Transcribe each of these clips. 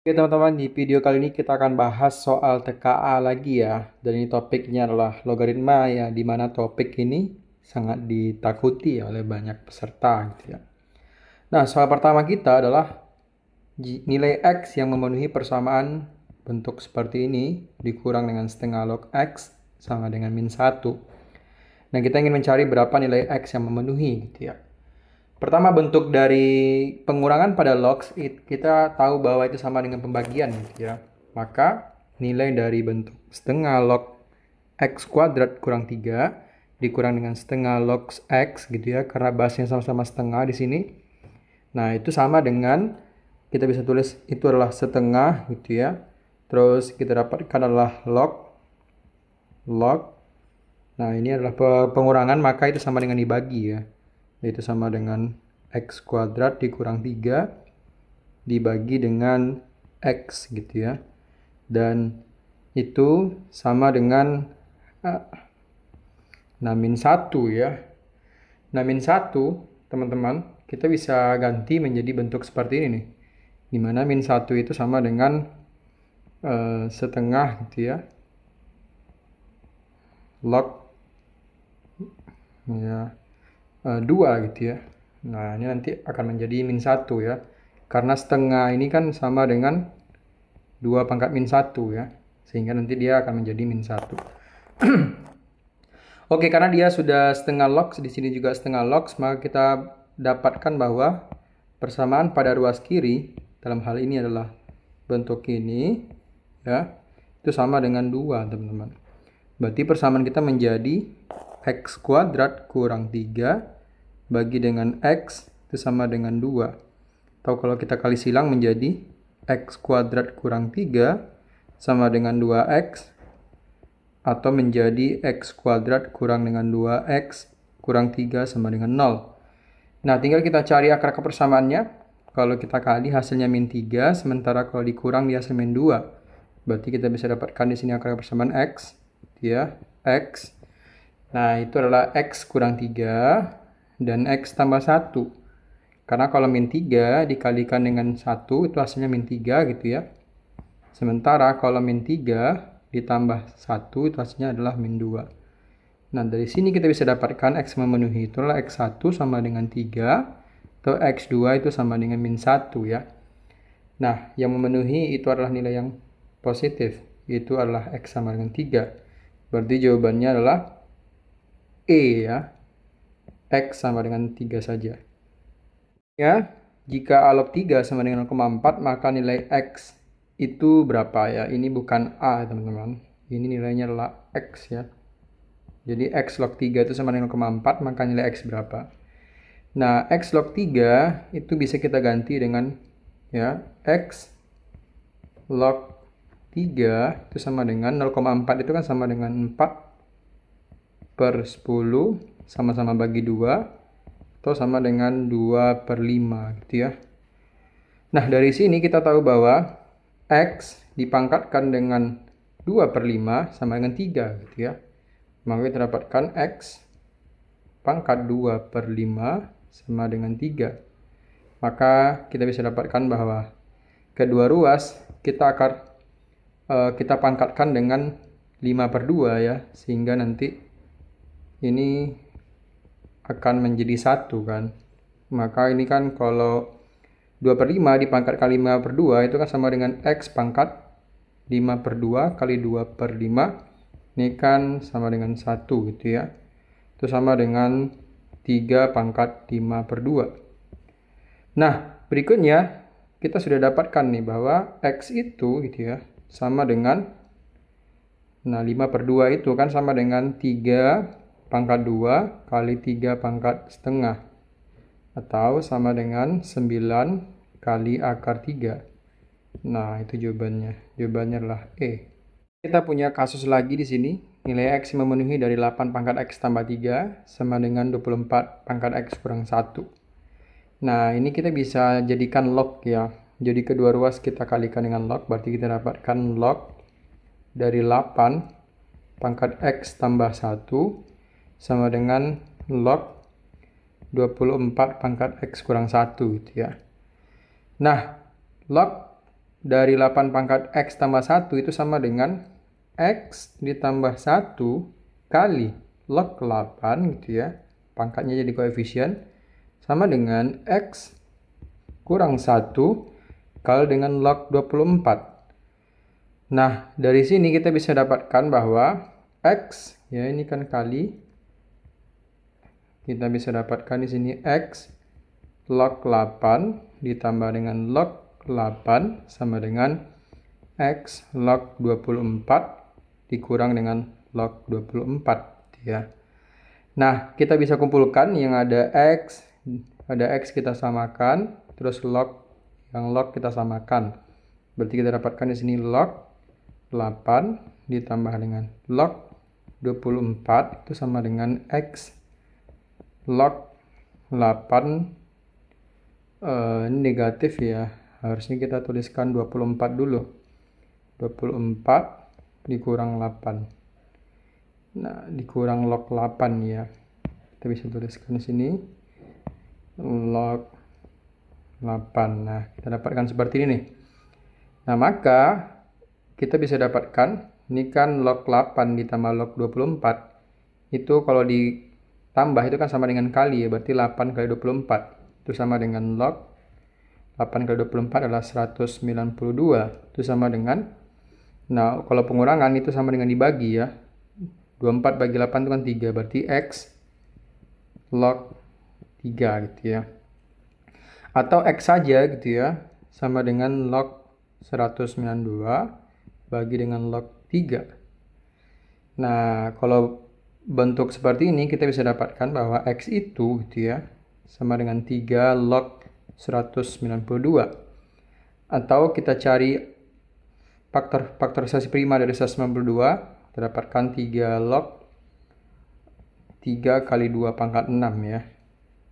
Oke teman-teman, di video kali ini kita akan bahas soal TKA lagi ya. Dan ini topiknya adalah logaritma ya, di mana topik ini sangat ditakuti oleh banyak peserta gitu ya. Nah, soal pertama kita adalah nilai X yang memenuhi persamaan bentuk seperti ini dikurang dengan setengah log X sama dengan min 1. Nah, kita ingin mencari berapa nilai X yang memenuhi gitu ya. Pertama, bentuk dari pengurangan pada logs kita tahu bahwa itu sama dengan pembagian gitu ya. Maka nilai dari bentuk setengah log x kuadrat kurang 3 dikurang dengan setengah log x gitu ya, karena bahasnya sama-sama setengah di sini. Nah, itu sama dengan kita bisa tulis itu adalah setengah gitu ya. Terus kita dapatkan adalah log. Nah, ini adalah pengurangan, maka itu sama dengan dibagi ya. Yaitu sama dengan x kuadrat dikurang 3 dibagi dengan x gitu ya. Dan itu sama dengan min 1 ya. Nah, min 1 teman-teman, kita bisa ganti menjadi bentuk seperti ini nih. Dimana min 1 itu sama dengan setengah gitu ya. Log ya 2 gitu ya. Nah, ini nanti akan menjadi min 1 ya. Karena setengah ini kan sama dengan 2 pangkat min 1 ya. Sehingga nanti dia akan menjadi min 1. Oke, karena dia sudah setengah log, di sini juga setengah log, maka kita dapatkan bahwa persamaan pada ruas kiri dalam hal ini adalah bentuk ini ya. Itu sama dengan 2, teman-teman. Berarti persamaan kita menjadi x kuadrat kurang 3 bagi dengan x itu sama dengan 2. Atau kalau kita kali silang menjadi x kuadrat kurang 3 sama dengan 2x. Atau menjadi x kuadrat kurang dengan 2x kurang 3 sama dengan 0. Nah, tinggal kita cari akar kepersamaannya. Kalau kita kali hasilnya min 3, sementara kalau dikurang dia hasil min 2. Berarti kita bisa dapatkan di sini akar kepersamaan x. Ya, x. Nah, itu adalah x kurang 3 dan x tambah 1. Karena kalau min 3 dikalikan dengan 1 itu hasilnya min 3 gitu ya. Sementara kalau min 3 ditambah 1 itu hasilnya adalah min 2. Nah, dari sini kita bisa dapatkan x memenuhi itulah x1 sama dengan 3 atau x2 itu sama dengan min 1 ya. Nah, yang memenuhi itu adalah nilai yang positif, itu adalah x sama dengan 3. Berarti jawabannya adalah E ya. X sama dengan 3 saja. Ya, jika A log 3 sama dengan 0,4 maka nilai x itu berapa ya? Ini bukan A, teman-teman. Ini nilainya adalah x ya. Jadi x log 3 itu sama dengan 0,4, maka nilai x berapa? Nah, x log 3 itu bisa kita ganti dengan ya, x log 3 itu sama dengan 0,4 itu kan sama dengan 4/10 sama-sama bagi 2 atau sama dengan 2/5 gitu ya. Nah, dari sini kita tahu bahwa x dipangkatkan dengan 2/5 sama dengan 3 gitu ya. Maka kita dapatkan x pangkat 2/5 sama dengan 3. Maka kita bisa dapatkan bahwa kedua ruas kita pangkatkan dengan 5/2 ya. Sehingga nanti ini akan menjadi 1 kan. Maka ini kan kalau 2/5 dipangkatkan 5/2 itu kan sama dengan x pangkat 5/2 kali 2/5. Ini kan sama dengan 1 gitu ya. Itu sama dengan 3 pangkat 5/2. Nah, berikutnya kita sudah dapatkan nih bahwa x itu gitu ya sama dengan 5/2 itu kan sama dengan 3 pangkat 2 kali 3 pangkat setengah. Atau sama dengan 9 kali akar 3. Nah, itu jawabannya. Jawabannya adalah E. Kita punya kasus lagi di sini. Nilai x memenuhi dari 8 pangkat x tambah 3 sama dengan 24 pangkat x kurang 1. Nah, ini kita bisa jadikan log ya. Jadi kedua ruas kita kalikan dengan log. Berarti kita dapatkan log dari 8 pangkat x tambah 1 sama dengan log 24 pangkat x kurang 1 gitu ya. Nah, log dari 8 pangkat X tambah 1 itu sama dengan X ditambah 1 kali log 8 gitu ya. Pangkatnya jadi koefisien. Sama dengan X kurang 1 kali dengan log 24. Nah, dari sini kita bisa dapatkan bahwa X, ya ini kan kali. Kita bisa dapatkan di sini X log 8 ditambah dengan log 8 sama dengan X log 24 dikurang dengan log 24 ya. Nah, kita bisa kumpulkan yang ada X kita samakan, terus yang log kita samakan. Berarti kita dapatkan di sini log 8 ditambah dengan log 24 itu sama dengan X log 8 ini negatif ya, harusnya kita tuliskan 24 dulu. 24 dikurang 8. Nah, dikurang log 8 ya. Kita bisa tuliskan di sini log 8. Nah, kita dapatkan seperti ini nih. Nah, maka kita bisa dapatkan ini kan log 8 ditambah log 24. Itu kalau ditambah itu kan sama dengan kali ya, berarti 8 kali 24. Itu sama dengan log 8 kali 24 adalah 192. Itu sama dengan, nah kalau pengurangan itu sama dengan dibagi ya. 24 bagi 8 itu kan 3. Berarti X log 3 gitu ya. Atau X saja gitu ya. Sama dengan log 192 bagi dengan log 3. Nah, kalau bentuk seperti ini kita bisa dapatkan bahwa X itu gitu ya sama dengan 3 log 192. Atau kita cari faktorisasi prima dari 192, kita dapatkan 3 log 3 kali 2 pangkat 6 ya.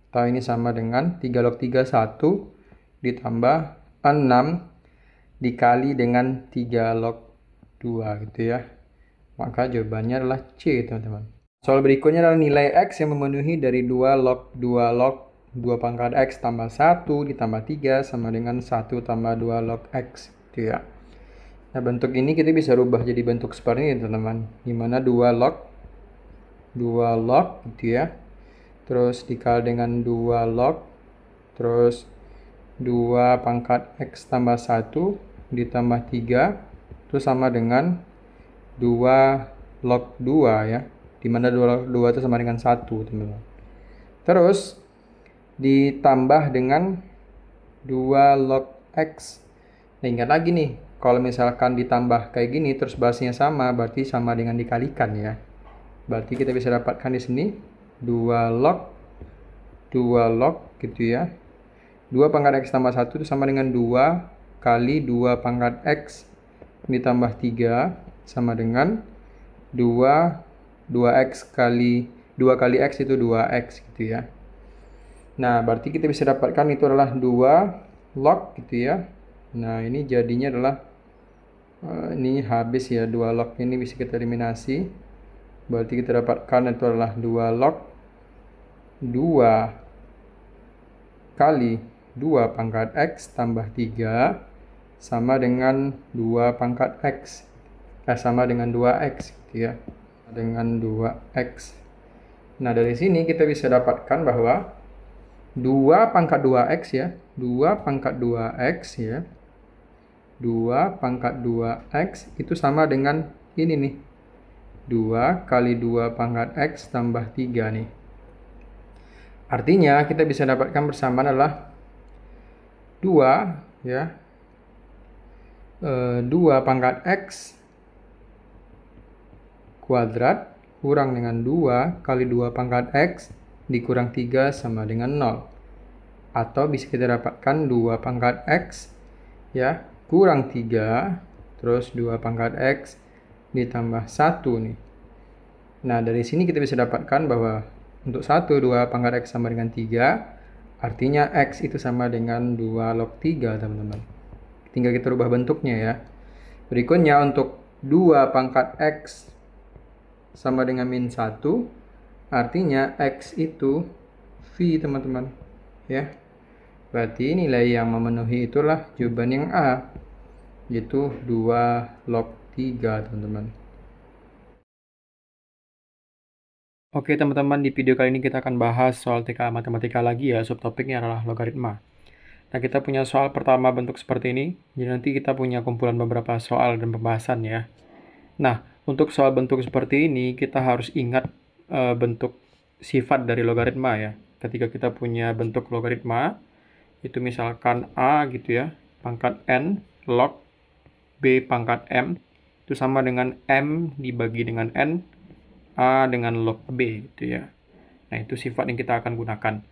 Atau ini sama dengan 3 log 3 1 ditambah 6 dikali dengan 3 log 2 gitu ya. Maka jawabannya adalah C, teman-teman. Soal berikutnya adalah nilai X yang memenuhi dari 2 log 2 pangkat X tambah 1 ditambah 3 sama dengan 1 tambah 2 log X gitu ya. Nah, bentuk ini kita bisa rubah jadi bentuk seperti ini, teman-teman. Dimana 2 log gitu ya. Terus dikali dengan 2 log, terus 2 pangkat X tambah 1 ditambah 3 itu sama dengan 2 log 2 ya. Dimana 2 log 2 itu sama dengan 1, teman-teman. Terus ditambah dengan 2 log X. Nah, ingat lagi nih, kalau misalkan ditambah kayak gini terus balasnya sama, berarti sama dengan dikalikan ya. Berarti kita bisa dapatkan di sini 2 log gitu ya. 2 pangkat X tambah 1 itu sama dengan 2 kali 2 pangkat X ditambah 3 sama dengan 2x kali 2 kali X itu 2x gitu ya. Nah, berarti kita bisa dapatkan itu adalah 2 log gitu ya. Nah, ini jadinya adalah ini habis ya, 2 log ini bisa kita eliminasi. Berarti kita dapatkan itu adalah 2 log 2 kali 2 pangkat X tambah 3 sama dengan 2 pangkat X. Sama dengan 2x gitu ya. Dengan 2x. Nah, dari sini kita bisa dapatkan bahwa 2 pangkat 2x ya. 2 pangkat 2x ya. 2 pangkat 2x itu sama dengan ini nih. 2 kali 2 pangkat x tambah 3 nih. Artinya kita bisa dapatkan bersamaan adalah 2 ya. 2 pangkat x kuadrat kurang dengan 2 kali 2 pangkat x dikurang 3 sama dengan 0. Atau bisa kita dapatkan 2 pangkat x ya kurang 3 terus 2 pangkat x ditambah 1 nih. Nah, dari sini kita bisa dapatkan bahwa untuk 1, 2 pangkat x sama dengan 3, artinya x itu sama dengan 2 log 3, teman-teman. Tinggal kita rubah bentuknya ya. Berikutnya untuk 2 pangkat x sama dengan min 1, artinya x itu V, teman-teman. Ya. Berarti nilai yang memenuhi itulah jawaban yang A. yaitu 2 log 3, teman-teman. Oke teman-teman, di video kali ini kita akan bahas soal TKA matematika lagi ya, subtopiknya adalah logaritma. Nah, kita punya soal pertama bentuk seperti ini, jadi nanti kita punya kumpulan beberapa soal dan pembahasan ya. Nah, untuk soal bentuk seperti ini, kita harus ingat bentuk sifat dari logaritma ya. Ketika kita punya bentuk logaritma, itu misalkan A gitu ya, pangkat N log B pangkat M, itu sama dengan M dibagi dengan N, A dengan log B gitu ya. Nah, itu sifat yang kita akan gunakan.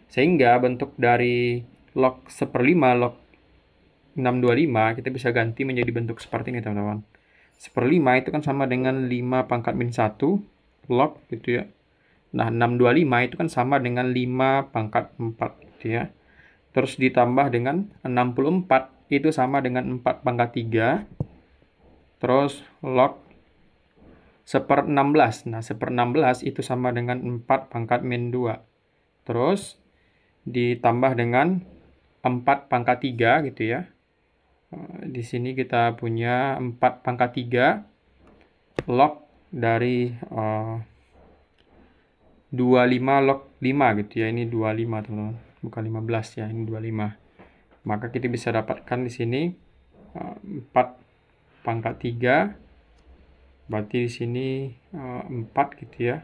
Sehingga bentuk dari log 1/5, log 625, kita bisa ganti menjadi bentuk seperti ini, teman-teman. 1/5 itu kan sama dengan 5 pangkat min 1 log gitu ya. Nah, 625 itu kan sama dengan 5 pangkat 4 gitu ya. Terus ditambah dengan 64 itu sama dengan 4 pangkat 3. Terus log 1/16. Nah, 1/16 itu sama dengan 4 pangkat min 2. Terus ditambah dengan 4 pangkat 3 gitu ya. Di sini kita punya 4 pangkat 3 log dari 25 log 5 gitu ya. Ini 25 teman-teman, bukan 15 ya, ini 25. Maka kita bisa dapatkan di sini 4 pangkat 3, berarti di sini 4 gitu ya.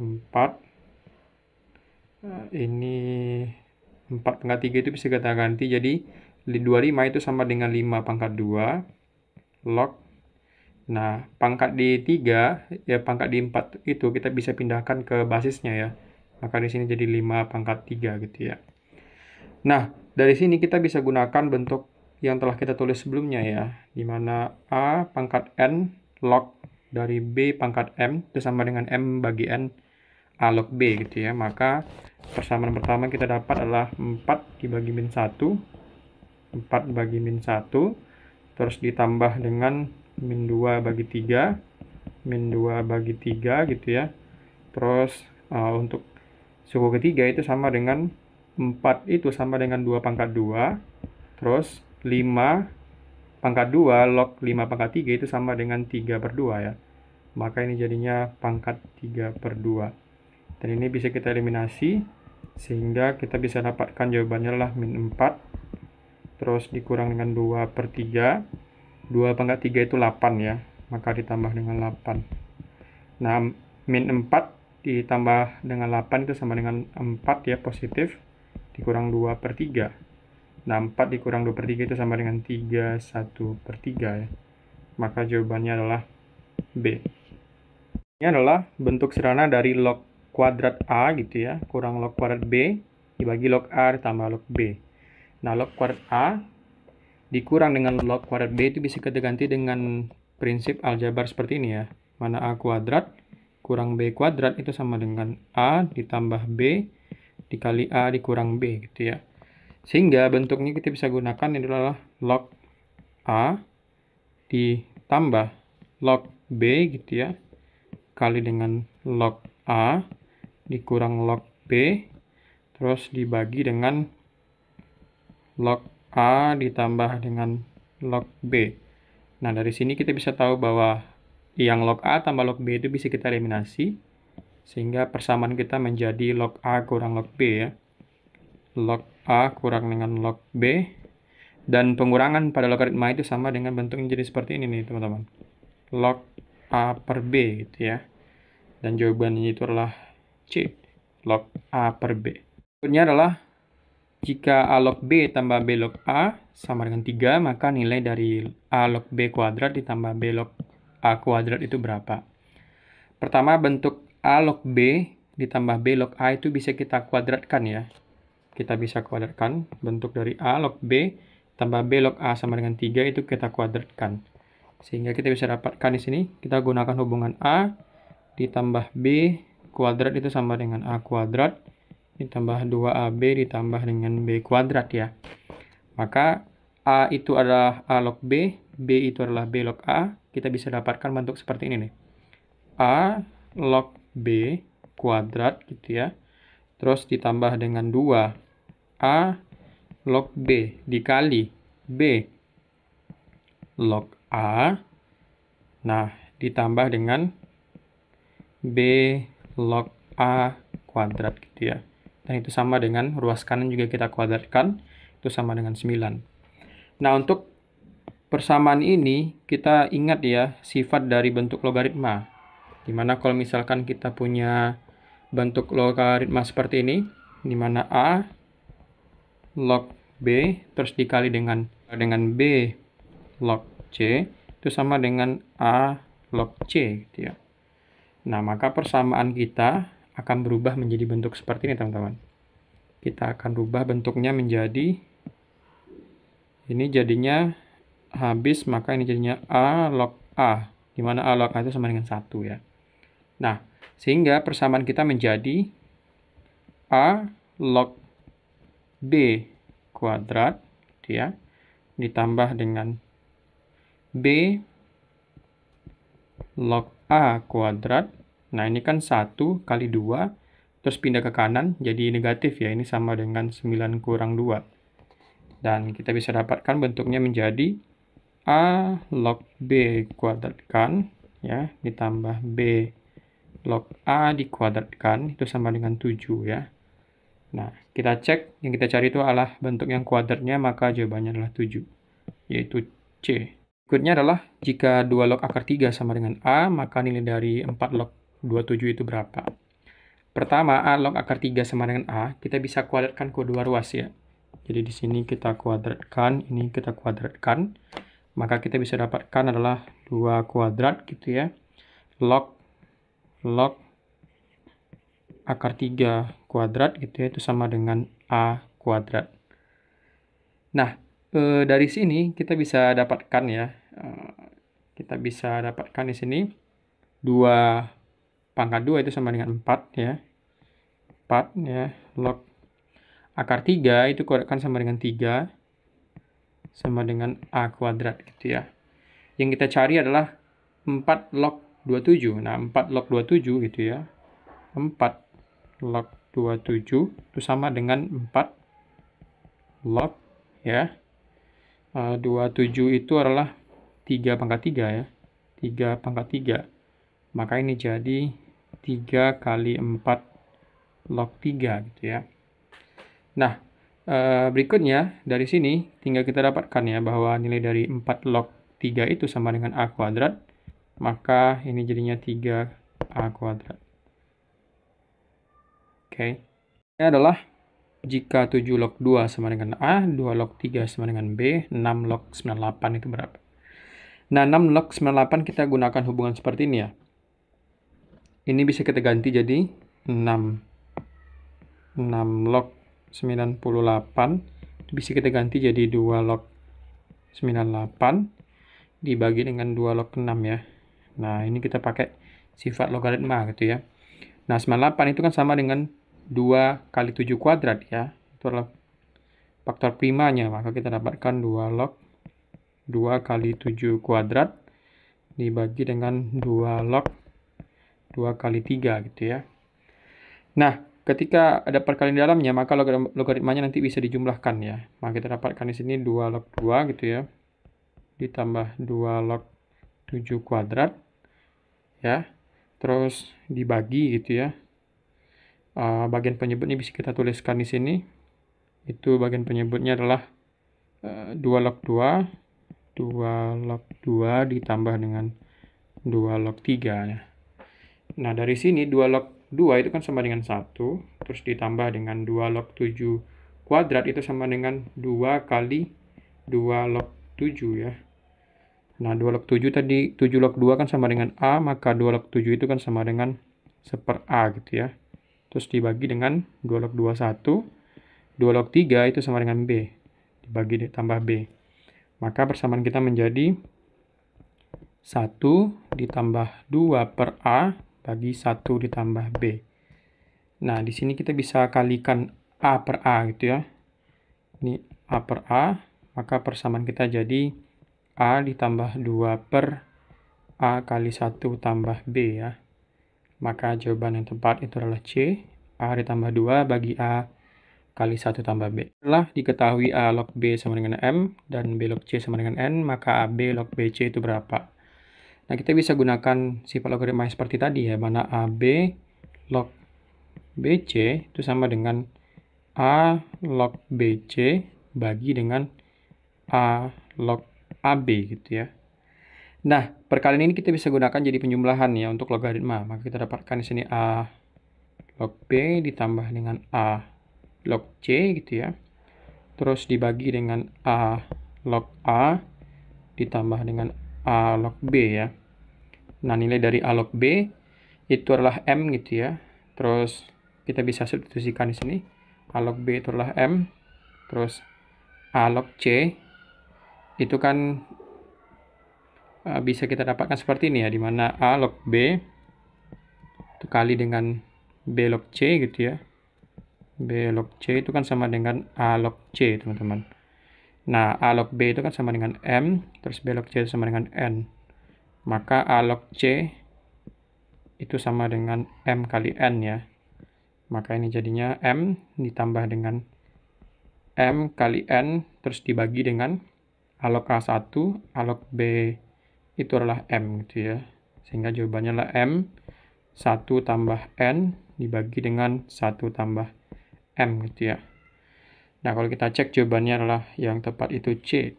4 ini 4 pangkat 3 itu bisa kita ganti, jadi 25 itu sama dengan 5 pangkat 2 log. Nah, pangkat di 3, ya pangkat di 4 itu kita bisa pindahkan ke basisnya ya. Maka di sini jadi 5 pangkat 3 gitu ya. Nah, dari sini kita bisa gunakan bentuk yang telah kita tulis sebelumnya ya, di mana A pangkat N log dari B pangkat M itu sama dengan M bagi N A log B gitu ya. Maka persamaan pertama kita dapat adalah 4 dibagi min 1, 4 bagi min 1, terus ditambah dengan min 2 bagi 3, min 2 bagi 3 gitu ya. Terus untuk suku ketiga itu sama dengan 4 itu sama dengan 2 pangkat 2, terus 5 pangkat 2 log 5 pangkat 3 itu sama dengan 3/2 ya. Maka ini jadinya pangkat 3/2. Dan ini bisa kita eliminasi, sehingga kita bisa dapatkan jawabannya lah min 4, terus dikurang dengan 2/3. 2 pangkat 3 itu 8 ya, maka ditambah dengan 8. Nah, min 4 ditambah dengan 8 itu sama dengan 4 ya, positif, dikurang 2/3. Nah, 4 dikurang 2/3 itu sama dengan 3 1/3 ya. Maka jawabannya adalah B. Ini adalah bentuk sederhana dari log kuadrat A gitu ya, kurang log kuadrat B, dibagi log A ditambah log B. Nah, log kuadrat A dikurang dengan log kuadrat B itu bisa kita ganti dengan prinsip aljabar seperti ini ya. Mana A kuadrat kurang B kuadrat itu sama dengan A ditambah B dikali A dikurang B gitu ya. Sehingga bentuknya kita bisa gunakan ini adalah log A ditambah log B gitu ya, kali dengan log A dikurang log B, terus dibagi dengan log A ditambah dengan log B. Nah, dari sini kita bisa tahu bahwa yang log A tambah log B itu bisa kita eliminasi, sehingga persamaan kita menjadi log A kurang log B ya. Log A kurang dengan log B, dan pengurangan pada logaritma itu sama dengan bentuknya jadi seperti ini nih teman-teman. Log A per B gitu ya. Dan jawabannya itu adalah C, log A per B. Berikutnya adalah jika A log B tambah B log A sama dengan 3, maka nilai dari A log B kuadrat ditambah B log A kuadrat itu berapa? Pertama, bentuk A log B ditambah B log A itu bisa kita kuadratkan ya. Kita bisa kuadratkan bentuk dari A log B tambah B log A sama dengan 3 itu kita kuadratkan. Sehingga kita bisa dapatkan di sini, kita gunakan hubungan A ditambah B kuadrat itu sama dengan A kuadrat ditambah 2AB ditambah dengan B kuadrat ya. Maka A itu adalah A log B, B itu adalah B log A. Kita bisa dapatkan bentuk seperti ini nih. A log B kuadrat gitu ya. Terus ditambah dengan 2 A log B dikali B log A. Nah, ditambah dengan B log A kuadrat gitu ya. Dan itu sama dengan ruas kanan juga kita kuadratkan, itu sama dengan 9. Nah, untuk persamaan ini kita ingat ya sifat dari bentuk logaritma. Dimana kalau misalkan kita punya bentuk logaritma seperti ini, dimana A log B terus dikali dengan B log C itu sama dengan A log C gitu ya. Nah, maka persamaan kita akan berubah menjadi bentuk seperti ini, teman-teman. Kita akan rubah bentuknya menjadi, ini jadinya habis, maka ini jadinya A log A, di mana A log A itu sama dengan 1 ya. Nah, sehingga persamaan kita menjadi A log B kuadrat, gitu ya, ditambah dengan B log A kuadrat. Nah, ini kan 1 kali 2, terus pindah ke kanan, jadi negatif ya, ini sama dengan 9 kurang 2. Dan kita bisa dapatkan bentuknya menjadi A log B kuadratkan, ya, ditambah B log A dikuadratkan, itu sama dengan 7 ya. Nah, kita cek, yang kita cari itu adalah bentuk yang kuadratnya, maka jawabannya adalah 7, yaitu C. Berikutnya adalah, jika 2 log akar 3 sama dengan A, maka nilai dari 4 log 27 itu berapa? Pertama, A log akar 3 sama dengan A, kita bisa kuadratkan kedua ruas ya. Jadi di sini kita kuadratkan, ini kita kuadratkan, maka kita bisa dapatkan adalah 2 kuadrat gitu ya. Log akar 3 kuadrat gitu ya, itu sama dengan A kuadrat. Nah, dari sini kita bisa dapatkan ya, kita bisa dapatkan di sini 2 pangkat 2 itu sama dengan 4 ya. 4 ya, log akar 3 itu kuadratkan sama dengan 3, sama dengan A kuadrat gitu ya. Yang kita cari adalah 4 log 27. Nah, 4 log 27 gitu ya. 4 log 27 itu sama dengan 4 log ya. 27 itu adalah 3 pangkat 3 ya. 3 pangkat 3. Maka ini jadi 3 kali 4 log 3 gitu ya. Nah, berikutnya dari sini tinggal kita dapatkan ya bahwa nilai dari 4 log 3 itu sama dengan A kuadrat, maka ini jadinya 3A kuadrat. Oke. Ini adalah jika 7 log 2 sama dengan A, 2 log 3 sama dengan B, 6 log 98 itu berapa? Nah, 6 log 98 kita gunakan hubungan seperti ini ya. Ini bisa kita ganti jadi 6 log 98 bisa kita ganti jadi 2 log 98 dibagi dengan 2 log 6 ya. Nah, ini kita pakai sifat logaritma gitu ya. Nah, 98 itu kan sama dengan 2 kali 7 kuadrat ya. Itu adalah faktor primanya, maka kita dapatkan 2 log 2 kali 7 kuadrat dibagi dengan 2 log 2 kali 3 gitu ya. Nah, ketika ada perkalian di dalamnya, maka logaritmanya nanti bisa dijumlahkan ya. Maka kita dapatkan di sini 2 log 2 gitu ya, ditambah 2 log 7 kuadrat ya, terus dibagi gitu ya. Bagian penyebutnya bisa kita tuliskan di sini. Itu bagian penyebutnya adalah 2 log 2 log 2 ditambah dengan 2 log 3 ya. Nah, dari sini 2 log 2 itu kan sama dengan 1, terus ditambah dengan 2 log 7 kuadrat itu sama dengan 2 kali 2 log 7 ya. Nah, 2 log 7 tadi, 7 log 2 kan sama dengan A, maka 2 log 7 itu kan sama dengan 1/A gitu ya. Terus dibagi dengan 2 log 2, 1. 2 log 3 itu sama dengan B, dibagi ditambah B. Maka persamaan kita menjadi 1 ditambah 2/A bagi 1 ditambah B. Nah, di sini kita bisa kalikan A per A gitu ya. Ini A per A, maka persamaan kita jadi A ditambah 2/A kali 1 tambah B ya. Maka jawaban yang tepat itu adalah C. A ditambah 2 bagi A kali 1 tambah B. Setelah diketahui A log B sama dengan M dan B log C sama dengan N, maka AB log BC itu berapa? Nah, kita bisa gunakan sifat logaritma seperti tadi ya, mana AB log BC itu sama dengan A log BC bagi dengan A log AB gitu ya. Nah, perkalian ini kita bisa gunakan jadi penjumlahan ya untuk logaritma. Maka kita dapatkan di sini A log B ditambah dengan A log C gitu ya. Terus dibagi dengan A log A ditambah dengan A log B ya. Nah, nilai dari A log B itu adalah M gitu ya. Terus kita bisa substitusikan di sini. A log B itu adalah M. Terus A log C itu kan bisa kita dapatkan seperti ini ya, di mana A log B itu kali dengan B log C gitu ya. B log C itu kan sama dengan A log C, teman-teman. Nah, A log B itu kan sama dengan M, terus B log C itu sama dengan N. Maka A log C itu sama dengan M kali N ya. Maka ini jadinya M ditambah dengan M kali N, terus dibagi dengan A log A1, A log B itu adalah M gitu ya. Sehingga jawabannya adalah M 1 tambah N dibagi dengan 1 tambah M gitu ya. Nah, kalau kita cek jawabannya adalah yang tepat itu C.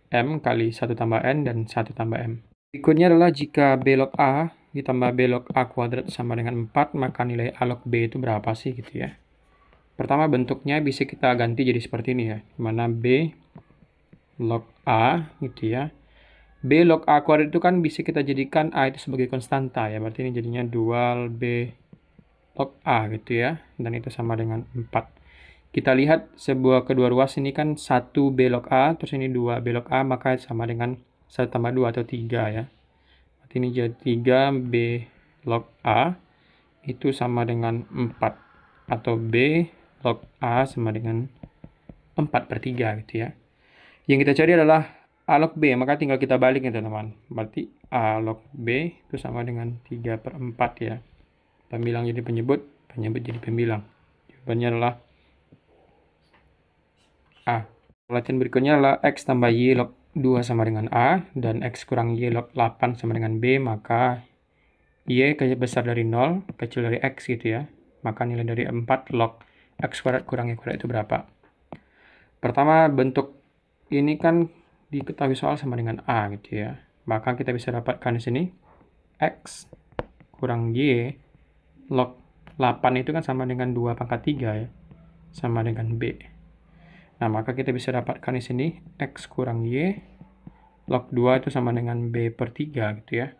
M kali 1 tambah N dan 1 tambah M. Berikutnya adalah jika B log A ditambah B log A kuadrat sama dengan 4, maka nilai A log B itu berapa sih gitu ya. Pertama, bentuknya bisa kita ganti jadi seperti ini ya. Dimana B log A gitu ya. B log A kuadrat itu kan bisa kita jadikan A itu sebagai konstanta ya. Berarti ini jadinya dual B log A gitu ya. Dan itu sama dengan 4. Kita lihat sebuah kedua ruas ini kan 1 B log A, terus ini 2 B log A, maka sama dengan 1 tambah 2 atau 3 ya. Berarti ini jadi 3 B log A itu sama dengan 4. Atau B log A sama dengan 4/3 gitu ya. Yang kita cari adalah A log B, maka tinggal kita balik ya teman-teman. Berarti A log B itu sama dengan 3/4 ya. Pembilang jadi penyebut, penyebut jadi pembilang. Jawabannya adalah A. Latihan berikutnya adalah X tambah Y log 2 sama dengan A, dan X kurang Y log 8 sama dengan B, maka Y besar dari 0, kecil dari X gitu ya. Maka nilai dari 4 log X kuadrat kurang Y kuadrat itu berapa? Pertama, bentuk ini kan diketahui soal sama dengan A gitu ya. Maka kita bisa dapatkan di sini X kurang Y log 8 itu kan sama dengan 2 pangkat 3 ya. Sama dengan B. Nah, maka kita bisa dapatkan di sini X kurang Y log 2 itu sama dengan B/3 gitu ya.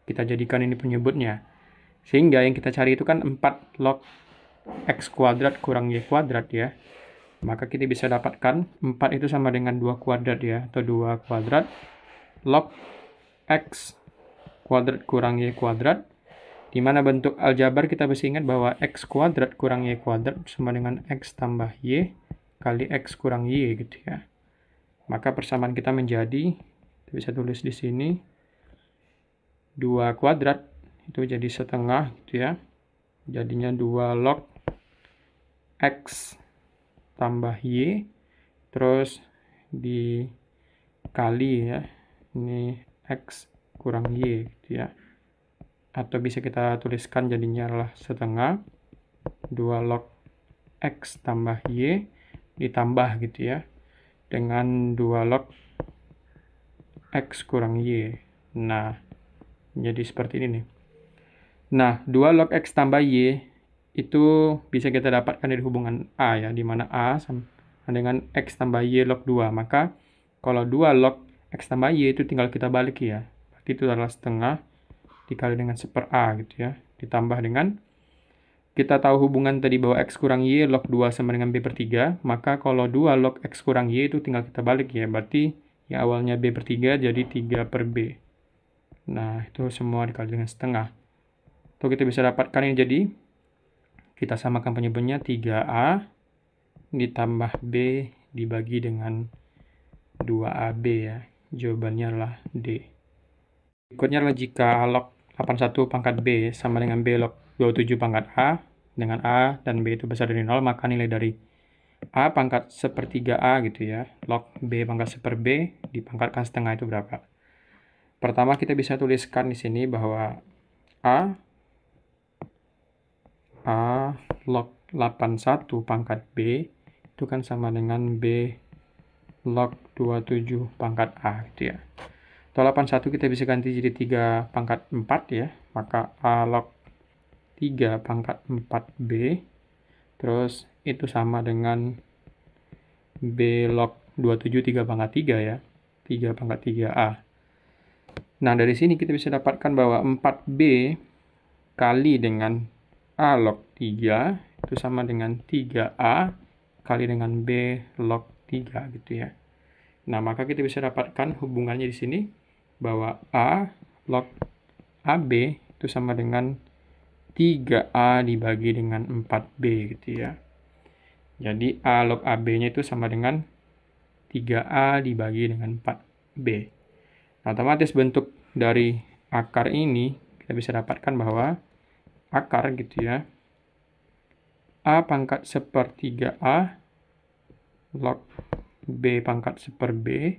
Kita jadikan ini penyebutnya. Sehingga yang kita cari itu kan 4 log X kuadrat kurang Y kuadrat ya. Maka kita bisa dapatkan 4 itu sama dengan 2 kuadrat ya, atau 2 kuadrat log X kuadrat kurang Y kuadrat, di mana bentuk aljabar kita bisa ingat bahwa X kuadrat kurang Y kuadrat sama dengan X tambah Y kali X kurang Y gitu ya. Maka persamaan kita menjadi, kita bisa tulis di sini, 2 kuadrat itu jadi setengah gitu ya. Jadinya 2 log X tambah Y, terus dikali ya, ini X kurang Y gitu ya. Atau bisa kita tuliskan jadinya adalah setengah 2 log X tambah Y ditambah gitu ya dengan 2 log X kurang Y. Nah, jadi seperti ini nih. Nah, 2 log X tambah Y itu bisa kita dapatkan dari hubungan A ya, di mana A sama dengan X tambah Y log 2. Maka kalau 2 log X tambah Y itu tinggal kita balik ya. Berarti itu adalah setengah dikali dengan 1/A gitu ya. Ditambah dengan, kita tahu hubungan tadi bahwa X kurang Y log 2 sama dengan B/3. Maka kalau 2 log X kurang Y itu tinggal kita balik ya. Berarti yang awalnya B/3 jadi 3/B. Nah, itu semua dikali dengan setengah. Atau kita bisa dapatkan ini jadi, kita samakan penyebutnya 3A ditambah B dibagi dengan 2AB ya. Jawabannya adalah D. Berikutnya adalah jika log 81 pangkat B sama dengan B log 27 pangkat A, dengan A dan B itu besar dari 0, maka nilai dari A pangkat sepertiga A gitu ya. Log B pangkat seper B dipangkatkan setengah itu berapa? Pertama kita bisa tuliskan di sini bahwa A log 81 pangkat B itu kan sama dengan B log 27 pangkat A gitu ya. Atau 81 kita bisa ganti jadi 3 pangkat 4 ya. Maka A log 3 pangkat 4B. Terus itu sama dengan B log 27 3 pangkat 3 ya. 3 pangkat 3A. Nah, dari sini kita bisa dapatkan bahwa 4B kali dengan A log 3 itu sama dengan 3A kali dengan B log 3 gitu ya. Nah, maka kita bisa dapatkan hubungannya di sini bahwa A log AB itu sama dengan 3A dibagi dengan 4B gitu ya. Jadi A log AB-nya itu sama dengan 3A dibagi dengan 4B. Nah, otomatis bentuk dari akar ini kita bisa dapatkan bahwa akar gitu ya. A pangkat sepertiga A log B pangkat seper B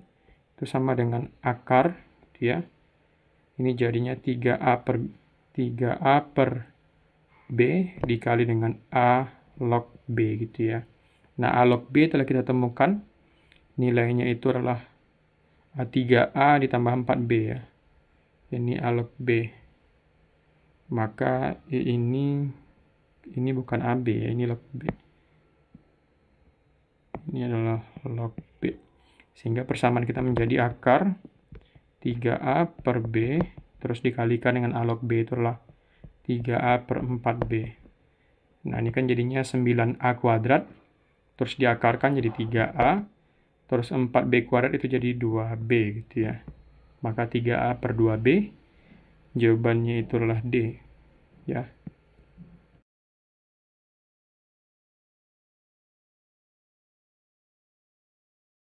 itu sama dengan akar gitu ya. Ini jadinya 3A per B dikali dengan A log B gitu ya. Nah, A log B telah kita temukan nilainya itu adalah 3A ditambah 4B ya. Ini A log B. Maka ini bukan AB ya, ini log B. Ini adalah log B. Sehingga persamaan kita menjadi akar 3A per B, terus dikalikan dengan A log B itu adalah 3A per 4B. Nah, ini kan jadinya 9A kuadrat, terus diakarkan jadi 3A, terus 4B kuadrat itu jadi 2B gitu ya. Maka 3A per 2B, jawabannya itu adalah D. Ya.